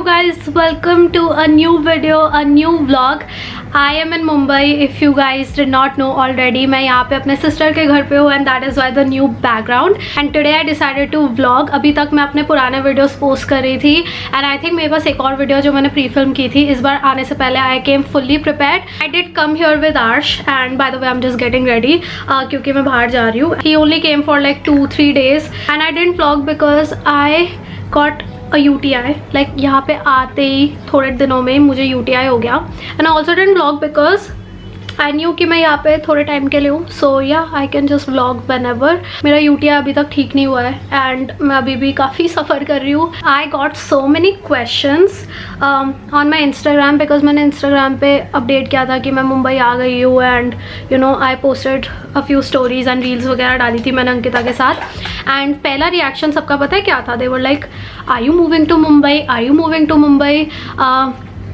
guys, welcome to a new video, a new vlog. I am in Mumbai. If you guys did not know already, मैं यहाँ पे अपने sister के घर पे हूँ and that is why the new background. And today I decided to vlog. अभी तक मैं अपने पुराने videos post कर रही थी and I think मेरे पास एक और video जो मैंने pre-film की थी. इस बार आने से पहले I came fully prepared. I did come here with Arsh and by the way I'm just getting ready क्योंकि मैं बाहर जा रही हूँ. He only came for like 2-3 days and I didn't vlog because I got a UTI. like यहाँ पे आते ही थोड़े दिनों में मुझे UTI हो गया and I also didn't vlog because I knew कि मैं यहाँ पे थोड़े टाइम के लिए हूँ. so yeah, I can just vlog whenever. मेरा UTI अभी तक ठीक नहीं हुआ है and मैं अभी भी काफ़ी सफ़र कर रही हूँ. I got so many questions on my Instagram because मैंने Instagram पे अपडेट किया था कि मैं मुंबई आ गई हूँ and you know I posted a few stories and reels वगैरह डाली थी मैंने अंकिता के साथ. and पहला रिएक्शन सबका पता है क्या था? they were like, are you moving to Mumbai? are you moving to Mumbai?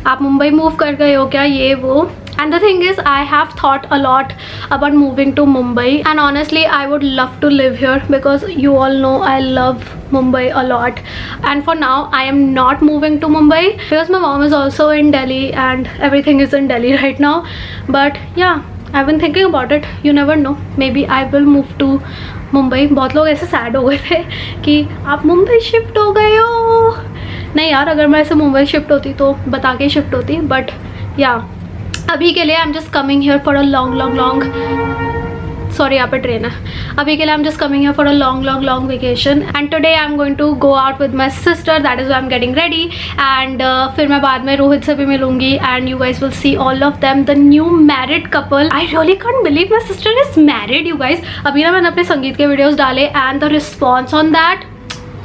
आप मुंबई मूव कर गए हो क्या? ये वो. And the thing is, I have thought a lot about moving to Mumbai and honestly I would love to live here because you all know I love Mumbai a lot. And for now I am not moving to Mumbai because my mom is also in Delhi and everything is in Delhi right now. But yeah, I've been thinking about it. You never know, maybe I will move to Mumbai. बहुत लोग ऐसे sad हो गए थे कि आप Mumbai shift हो गए हो. नहीं यार, अगर मैं ऐसे मुंबई शिफ्ट होती तो बता के शिफ्ट होती. बट या अभी के लिए I am just coming here for a long sorry यहाँ पे ट्रेन है. अभी के लिए I am just coming here for a long vacation and today I am going to go out with my sister. That is why I am getting ready and फिर मैं बाद में रोहित से भी मिलूंगी and you guys will see all of them, the new married couple. I really can't believe my sister is married you guys. अभी ना मैंने अपने संगीत के वीडियोज़ डाले and the response on that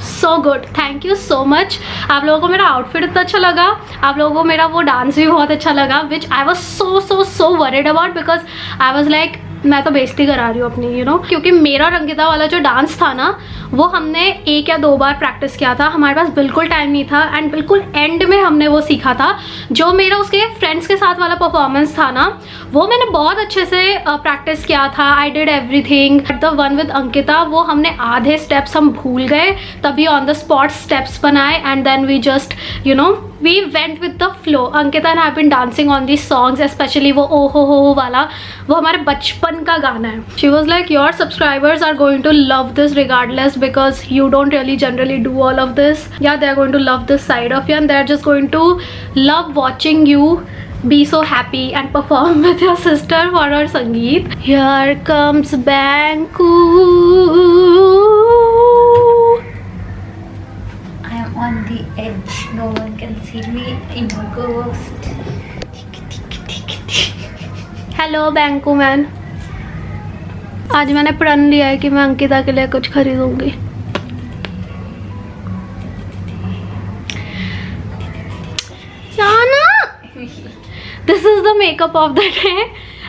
so good. Thank you so much. आप लोगों को मेरा आउटफिट इतना अच्छा लगा, आप लोगों को मेरा वो डांस भी बहुत अच्छा लगा which I was so worried about because I was like मैं तो बेइज्जती करा रही हूँ अपनी यू नो क्योंकि मेरा रंगीता वाला जो डांस था ना वो हमने 1 या 2 बार प्रैक्टिस किया था. हमारे पास बिल्कुल टाइम नहीं था एंड बिल्कुल एंड में हमने वो सीखा था. जो मेरा उसके फ्रेंड्स के साथ वाला परफॉर्मेंस था ना वो मैंने बहुत अच्छे से प्रैक्टिस किया था. I did everything. The one with Ankita वो हमने आधे स्टेप्स हम भूल गए, तभी ऑन द स्पॉट स्टेप्स बनाए and then we just you know we went with the flow. Ankita and I have been dancing on these songs, especially वो ओ हो वाला, वो हमारे बचपन का गाना है. She was like, your subscribers are going to love this regardless because you don't really generally do all of this. Yeah, they are going to love this side of you and they are just going to love watching you be so happy and perform with your sister for her Sangeet. Here comes Banku. On the edge, no one can see me in a ghost. Hello बैंकू man. आज मैंने प्रण लिया है कि मैं अंकिता के लिए कुछ खरीदूंगी. This is the makeup of the day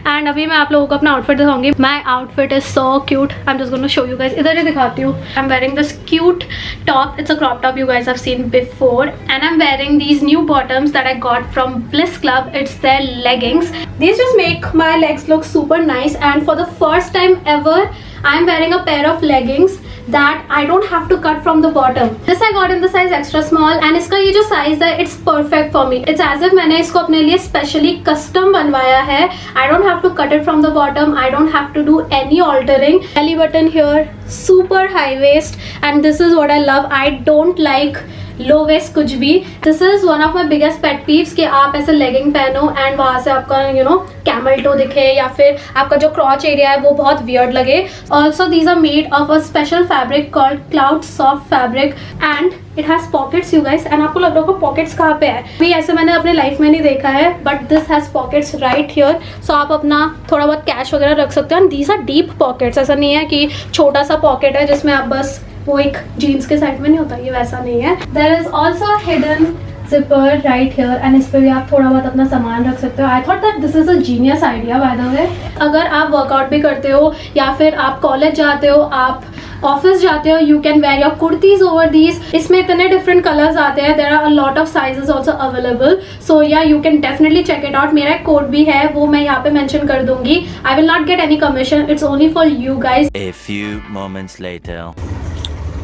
and अभी मैं आप लोगों को अपना आउटफिट दिखाऊंगी. My outfit is so cute. I am just going to show you guys. इधर ही दिखाती हूँ. I am wearing this cute top. It's a crop top you guys have seen before and I'm wearing these new bottoms that I got from Bliss Club. It's their leggings. These just make my legs look super nice and for the first time ever I'm wearing a pair of leggings that I don't have to cut from the bottom. This I got in the size extra small and इसका ये जो size है it's perfect for me. It's as if मैंने इसको अपने लिए specially custom बनवाया है. I don't have to cut it from the bottom. I don't have to do any altering. Belly button here, super high waist and this is what I love. I don't like लो waste कुछ भी. This is one of my biggest pet peeves कि आप ऐसे lagging पहनो and वहाँ से आपका यू नो कैमल टो दिखे या फिर आपका जो क्रॉच एरिया है वो बहुत वियर्ड लगे. Also these are made of a special fabric called cloud soft fabric and it has pockets you guys. And आपको लग रहा होगा पॉकेट्स कहाँ पे है. भी ऐसे मैंने अपने लाइफ में नहीं देखा है but this has pockets right here. So आप अपना थोड़ा बहुत कैश वगैरह रख सकते हो and these are deep pockets. ऐसा नहीं है कि छोटा सा पॉकेट है जिसमें आप बस वो एक जीन्स के साइड में नहीं होता, ये वैसा नहीं है. There is also hidden zipper right here and इस पे भी आप थोड़ा बहुत अपना सामान रख सकते हो. I thought that this is a genius idea by the way. अगर आप वर्कआउट भी करते हो या फिर आप कॉलेज जाते हो, आप ऑफिस जाते हो, you can wear your kurtis over these. इसमें इतने डिफरेंट कलर्स आते हैं. There are a lot of sizes also available. So yeah you can definitely check it out. मेरा एक कोड भी है वो मैं यहाँ पे मेंशन कर दूंगी. I will not get any commission. It's only for you guys. A few moments later.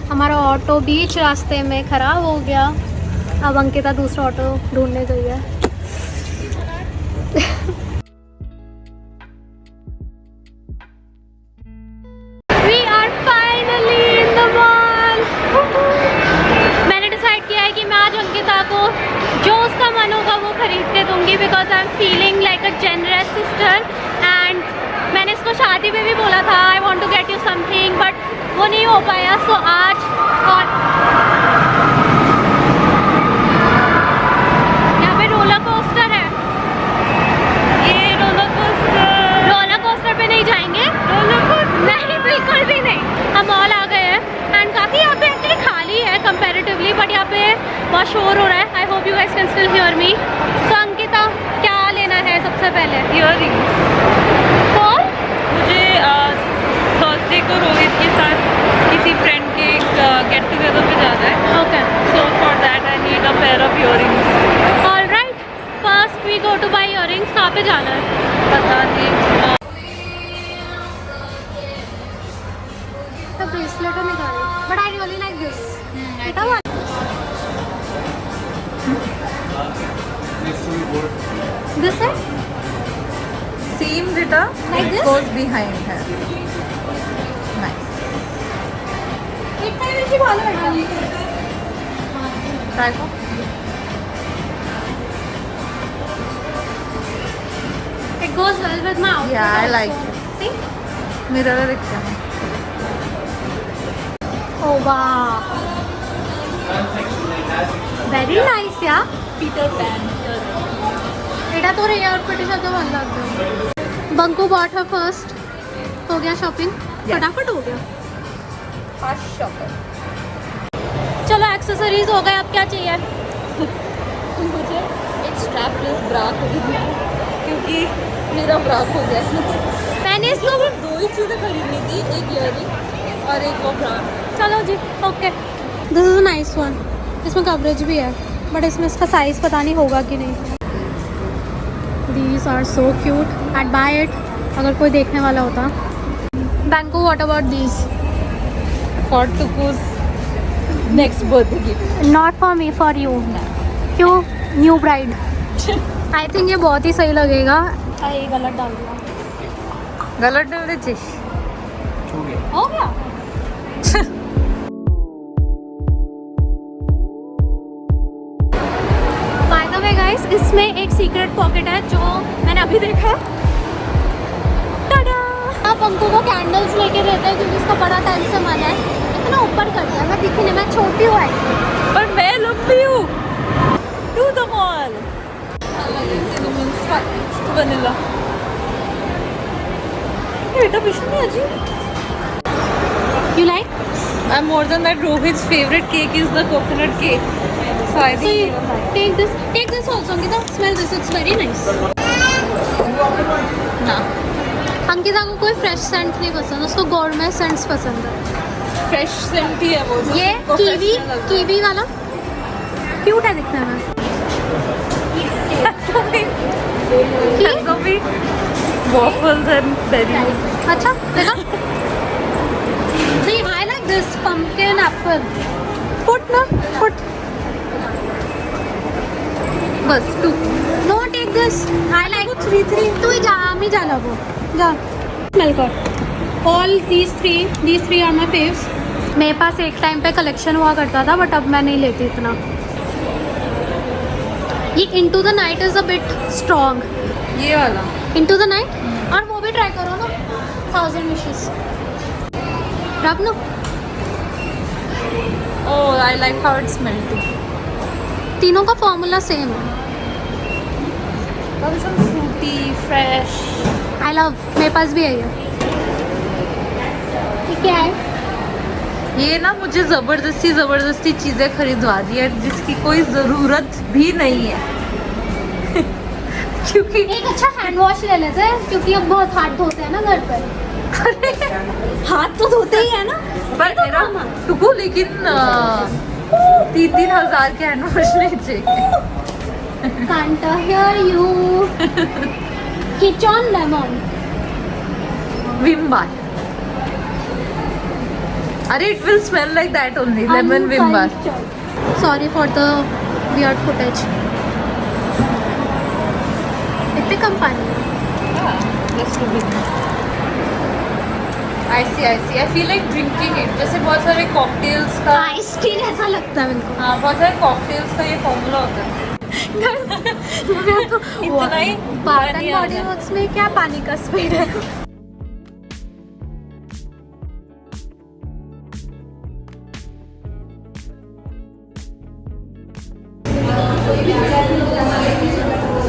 हमारा ऑटो बीच रास्ते में खराब हो गया अब अंकिता दूसरा ऑटो ढूंढने गई है। We are finally in the mall. मैंने डिसाइड किया है कि मैं आज अंकिता को जो उसका मन होगा वो खरीद के दूंगी, because I am feeling like a generous sister. And मैंने इसको शादी में भी बोला था I want to get you something, but वो नहीं हो पाया। सो आज और यहाँ पे रोलर कोस्टर है। ये रोलर कोस्टर पे नहीं जाएंगे, नहीं बिल्कुल भी नहीं। हम मॉल आ गए हैं एंड काफ़ी यहाँ पे एक्चुअली खाली है कंपैरेटिवली, बट यहाँ पे बहुत शोर हो रहा है। I hope you guys can still hear me. So Ankita, क्या लेना है सबसे पहले? इयररिंग्स। कौन? मुझे थर्सडे को रोहित के साथ किसी फ्रेंड के गेट टुगेदर पे जाना है। Okay, so for that I need a pair of earrings. Alright, first we go to buy earrings. कहाँ पे जाना है? पता नहीं। The bracelet है निकाली, but I really like this. बेटा what? This है? Seam Rita Like this? goes behind her. Nice. इतना ही नीचे भालो बेटा। Try को। It goes well with my outfit. Yeah, I also. like it. See? Mirror में दिखता है। Oh wow. Very nice यार। Peter Pan. बेटा तो रे आउटफिट ही ज्यादा मन लगता है। बंको बॉट है फर्स्ट। हो गया शॉपिंग? फटाफट हो गया। Fast shopper. चलो एक्सेसरीज हो गए, अब क्या चाहिए? मुझे एक स्ट्रैपलेस ब्रा खरीदना है क्योंकि मेरा ब्रा खो गया। मैंने इसको भी दो ही चीज़ें खरीदनी थी, एक इयररिंग और एक वो ब्रा। चलो जी, okay. This is a nice one. इसमें कवरेज भी है, बट इसमें इसका साइज पता नहीं होगा कि नहीं। These are so cute, I'd buy it अगर कोई देखने वाला होता। बैंको, व्हाट अबाउट दीज? फॉर टुकुस next birthday gift. Not for me, for you. क्यों? New bride. आई थिंक ये बहुत ही सही लगेगा। ये गलत डाल दिया। गलत डाल दे चिश। हो गया। बाय द वे गाइस, इसमें एक सीक्रेट पॉकेट है जो मैंने अभी देखा। टाडा! आप अंकु को कैंडल्स लेके देते हैं क्योंकि इसका बड़ा टाइम से मन है। इतना ऊपर कर दिया, मैं दिखने में छोटी हूँ पर मैं लंबी हूँ। To the mall. वनीला। बेटा बिशनु है जी। You like? And more than that, Rohit's favorite cake is the coconut cake. So I So you think take this also, Ankita. Smell this, it's very nice. ना अंकिता को कोई fresh Saint नहीं पसंद, उसको gourmet cents पसंद है। Fresh Saint ही है वो। जो ये कीवी वाला क्यूट है दिखने में। waffles and berries. अच्छा देखा? नहीं, I like this pumpkin apple. Put ना, put. बस 2. No, take this. I like 3. तू ही जा, हम ही जा लगो, जा। स्मेल कर। All these three are my faves. मेरे पास एक टाइम पे कलेक्शन हुआ करता था, बट अब मैं नहीं लेती इतना। ये Into the Night is a bit strong. ये वाला Into the Night, और वो भी ट्राई करो ना, 1000 wishes। रब नो। Oh, I like how it smells too. तीनों का फॉर्मूला सेम है। Some fruity, fresh. I love, मेरे पास भी है ये। ये क्या है? ये ना मुझे ज़बरदस्ती चीज़ें खरीदवा दी है जिसकी कोई ज़रूरत भी नहीं है। क्योंकि एक अच्छा हैंड वॉश ले लेते हैं क्योंकि अब बहुत हाथ धोते हैं ना घर पर। हाथ तो धोते ही है ना। पर मेरा टुकू लेकिन 3-3 हज़ार के हैंड वॉश नहीं चाहिए। Can't hear you. Kitchen lemon. Vim bar. अरे it will smell like that only. Lemon Vim bar. Sorry for the weird footage. इतने कम पानी है. I see. I feel like drinking it. जैसे बहुत सारे कॉकटेल्स का. आइस टी ऐसा लगता है मेरे को. हाँ, बहुत सारे कॉकटेल्स का ये फॉर्मूला होता है. तो इतना ही बार्टन बॉडी वर्क्स में क्या पानी का स्पीड है.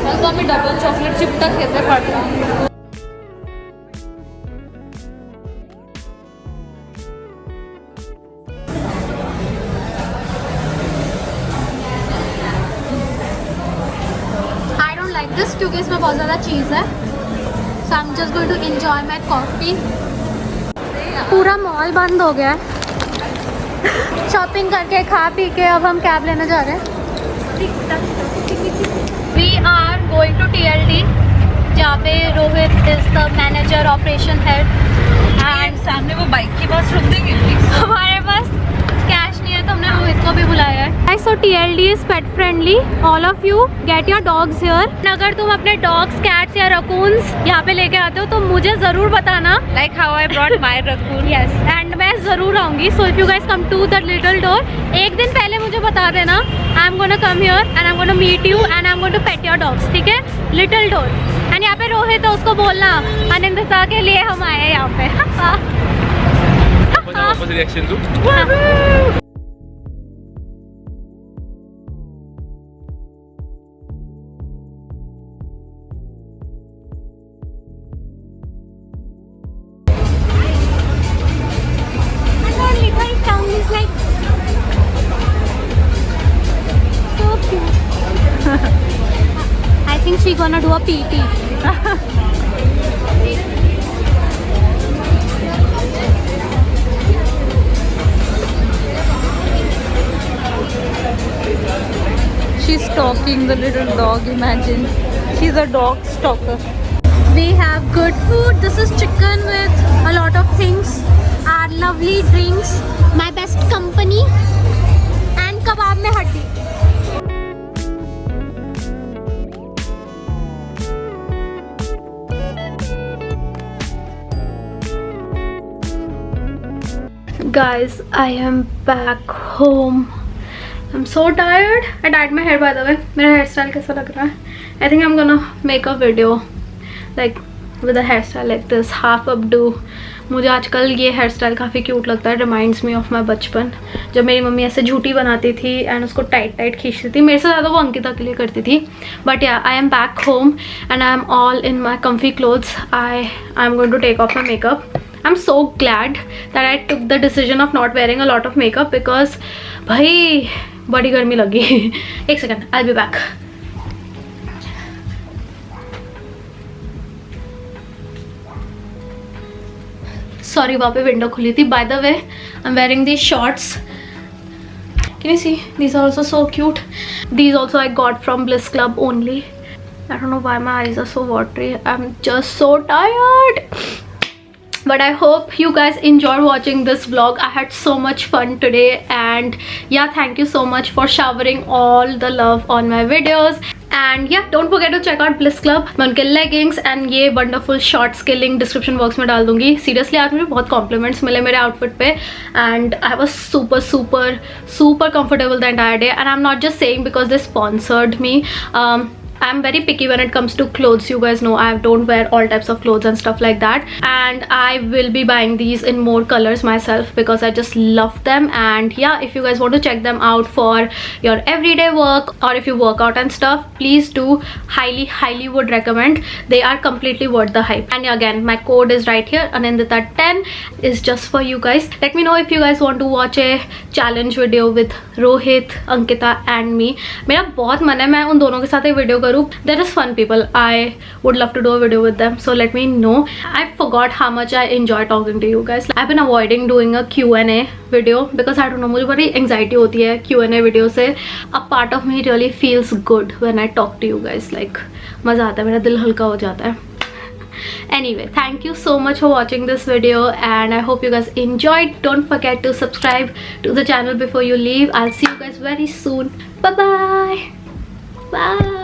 तो आम्ही डबल चॉकलेट चिपटा घेतले पडला. आई डोंट लाइक दिस क्योंकि इसमें बहुत ज़्यादा चीज़ है. So I am just going to enjoy my coffee. पूरा मॉल बंद हो गया है. शॉपिंग करके खा पी के अब हम कैब लेने जा रहे हैं. We are going to TLD जहाँ पे Rohit is the manager operation head. And सामने वो बाइक के पास रुक देंगे प्लीज. हमारे पास कैश नहीं है तो हमने रोहित को भी बुलाया है. सो TLD is pet friendly. All of you get your dogs here. अगर तुम अपने डॉग्स, कैट्स या रकून्स यहाँ पे लेके आते हो तो मुझे ज़रूर बताना. Like how I brought my raccoon. Yes, and मैं ज़रूर आऊँगी. So if you guys come to the little door, एक दिन पहले मुझे बता देना. I am gonna come here and I am gonna meet you and I am gonna to pet your dogs. ठीक है, लिटिल डोर. एंड यहाँ पे रोहित है, उसको बोलना आनंदिता के लिए हम आए हैं यहाँ पे. रिएक्शन दो. I think she's gonna do a PT. She's stalking the little dog. Imagine, she's a dog stalker. We have good food. This is chicken with a lot of things. Our lovely drinks. My best company. And kebab में हड्डी. Guys, I am back home. I'm so tired. I dyed my hair by the way. मेरा hair style कैसा लग रहा है? I think I'm gonna make a video like with a hairstyle like this, half updo. मुझे आजकल ये hair style काफ़ी cute लगता है. रिमाइंड्स मी ऑफ माई बचपन, जब मेरी मम्मी ऐसे झूठी बनाती थी एंड उसको टाइट टाइट खींचती थी. मेरे से ज़्यादा वो अंकिता के लिए करती थी. But ya, I am back home and I am all in my comfy clothes. I am going to take off my makeup. I'm so glad that I took the decision of not wearing a lot of makeup because भाई बड़ी गर्मी लगी. एक second, I'll be back. Sorry, वहाँ पे window खुली थी. By the way, I'm wearing these shorts. Can you see? These are also so cute. These also I got from Bliss Club only. I don't know why my eyes are so watery. I'm just so tired. But I hope you guys enjoyed watching this vlog. I had so much fun today and yeah, thank you so much for showering all the love on my videos. And yeah, don't forget to check out Bliss Club. मैं उनके leggings and ये wonderful shorts के link description box में डाल दूँगी. Seriously, आज मुझे बहुत compliments मिले मेरे outfit पे and I was super comfortable the entire day. And I'm not just saying because they sponsored me. I'm very picky when it comes to clothes. You guys know I don't wear all types of clothes and stuff like that, and I will be buying these in more colors myself because I just love them. And yeah, if you guys want to check them out for your everyday work or if you work out and stuff, please do. Highly would recommend. They are completely worth the hype. And again, my code is right here, Anindita10 is just for you guys. Let me know if you guys want to watch a challenge video with Rohit, Ankita and me. मेरा बहुत मन है मैं उन दोनों के साथ एक वीडियो करूँ. They're just fun people. I would love to do a video with them, so let me know. I forgot how much I enjoy talking to you guys. I've been avoiding doing a Q&A video because I don't know, मुझे बड़ी anxiety होती है Q&A video से. A part of me really feels good when I talk to you guys. Like मज़ा आता है, मेरा दिल हल्का हो जाता है. Anyway, thank you so much for watching this video and I hope you guys enjoyed. Don't forget to subscribe to the channel before you leave. I'll see you guys very soon. Bye bye bye.